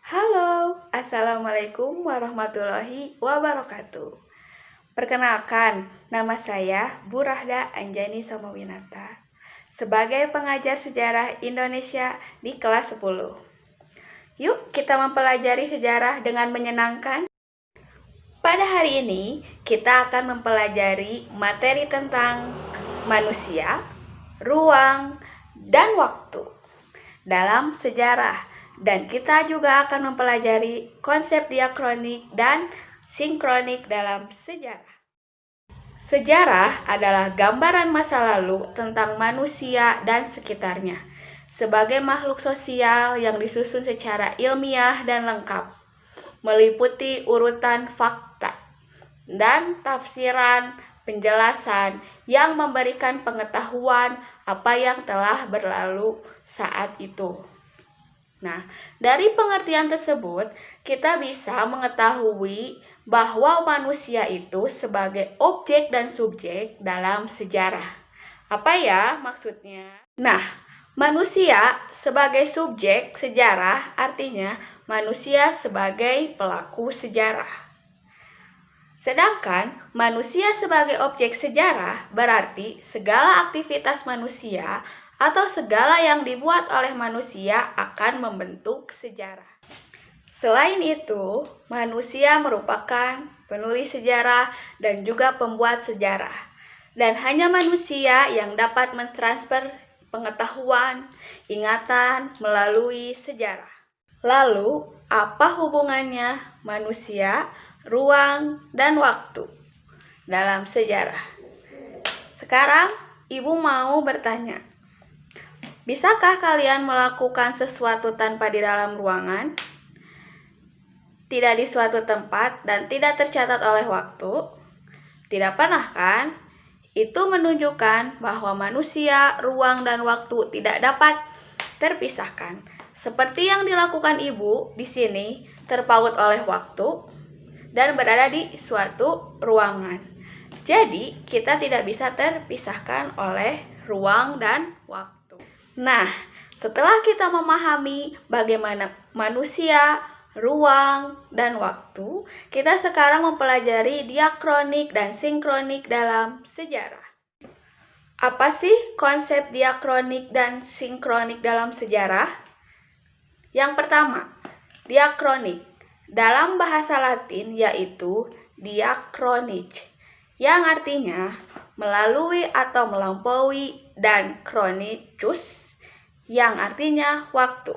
Halo, Assalamualaikum warahmatullahi wabarakatuh. Perkenalkan, nama saya Bu Rahda Anjani Somowinata sebagai pengajar sejarah Indonesia di kelas 10. Yuk kita mempelajari sejarah dengan menyenangkan. Pada hari ini, kita akan mempelajari materi tentang manusia, ruang, dan waktu dalam sejarah. Dan kita juga akan mempelajari konsep diakronik dan sinkronik dalam sejarah. Sejarah adalah gambaran masa lalu tentang manusia dan sekitarnya sebagai makhluk sosial yang disusun secara ilmiah dan lengkap, meliputi urutan fakta dan tafsiran penjelasan yang memberikan pengetahuan apa yang telah berlalu saat itu. Nah, dari pengertian tersebut, kita bisa mengetahui bahwa manusia itu sebagai objek dan subjek dalam sejarah. Apa ya maksudnya? Nah, manusia sebagai subjek sejarah artinya manusia sebagai pelaku sejarah. Sedangkan manusia sebagai objek sejarah berarti segala aktivitas manusia atau segala yang dibuat oleh manusia akan membentuk sejarah. Selain itu, manusia merupakan penulis sejarah dan juga pembuat sejarah. Dan hanya manusia yang dapat mentransfer pengetahuan, ingatan melalui sejarah. Lalu, apa hubungannya manusia, ruang, dan waktu dalam sejarah? Sekarang, Ibu mau bertanya, bisakah kalian melakukan sesuatu tanpa di dalam ruangan, tidak di suatu tempat, dan tidak tercatat oleh waktu? Tidak pernah kan? Itu menunjukkan bahwa manusia, ruang, dan waktu tidak dapat terpisahkan. Seperti yang dilakukan Ibu di sini terpaut oleh waktu dan berada di suatu ruangan. Jadi, kita tidak bisa terpisahkan oleh ruang dan waktu. Nah, setelah kita memahami bagaimana manusia, ruang, dan waktu, kita sekarang mempelajari diakronik dan sinkronik dalam sejarah. Apa sih konsep diakronik dan sinkronik dalam sejarah? Yang pertama, diakronik dalam bahasa Latin yaitu diachronik, yang artinya melalui atau melampaui, dan chronicus yang artinya waktu.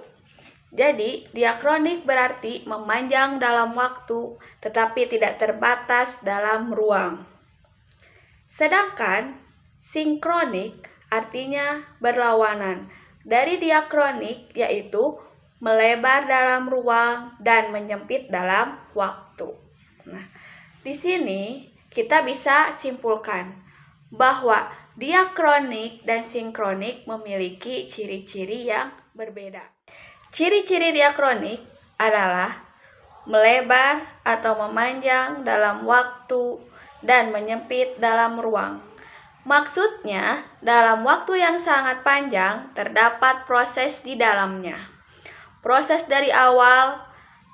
Jadi, diakronik berarti memanjang dalam waktu, tetapi tidak terbatas dalam ruang. Sedangkan, sinkronik artinya berlawanan dari diakronik, yaitu melebar dalam ruang dan menyempit dalam waktu. Nah, di sini kita bisa simpulkan bahwa diakronik dan sinkronik memiliki ciri-ciri yang berbeda. Ciri-ciri diakronik adalah melebar atau memanjang dalam waktu dan menyempit dalam ruang. Maksudnya, dalam waktu yang sangat panjang terdapat proses di dalamnya. Proses dari awal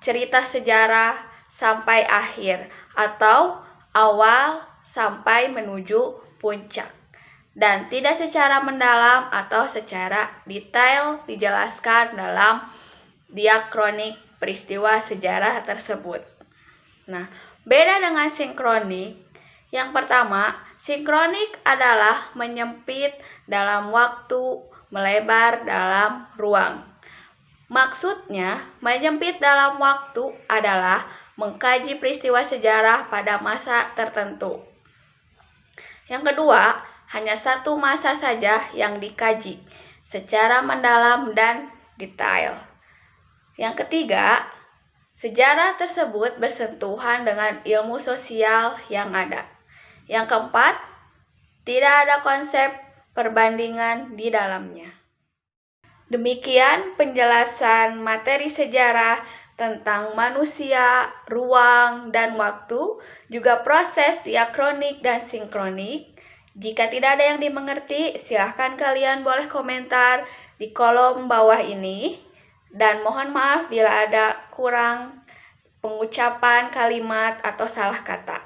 cerita sejarah sampai akhir atau awal sampai menuju puncak, dan tidak secara mendalam atau secara detail dijelaskan dalam diakronik peristiwa sejarah tersebut. Nah, beda dengan sinkronik. Yang pertama, sinkronik adalah menyempit dalam waktu, melebar dalam ruang. Maksudnya, menyempit dalam waktu adalah mengkaji peristiwa sejarah pada masa tertentu. Yang kedua, hanya satu masa saja yang dikaji secara mendalam dan detail. Yang ketiga, sejarah tersebut bersentuhan dengan ilmu sosial yang ada. Yang keempat, tidak ada konsep perbandingan di dalamnya. Demikian penjelasan materi sejarah tentang manusia, ruang, dan waktu, juga proses diakronik dan sinkronik. Jika tidak ada yang dimengerti, silahkan kalian boleh komentar di kolom bawah ini. Dan mohon maaf bila ada kurang pengucapan kalimat atau salah kata.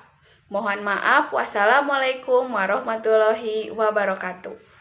Mohon maaf. Wassalamualaikum warahmatullahi wabarakatuh.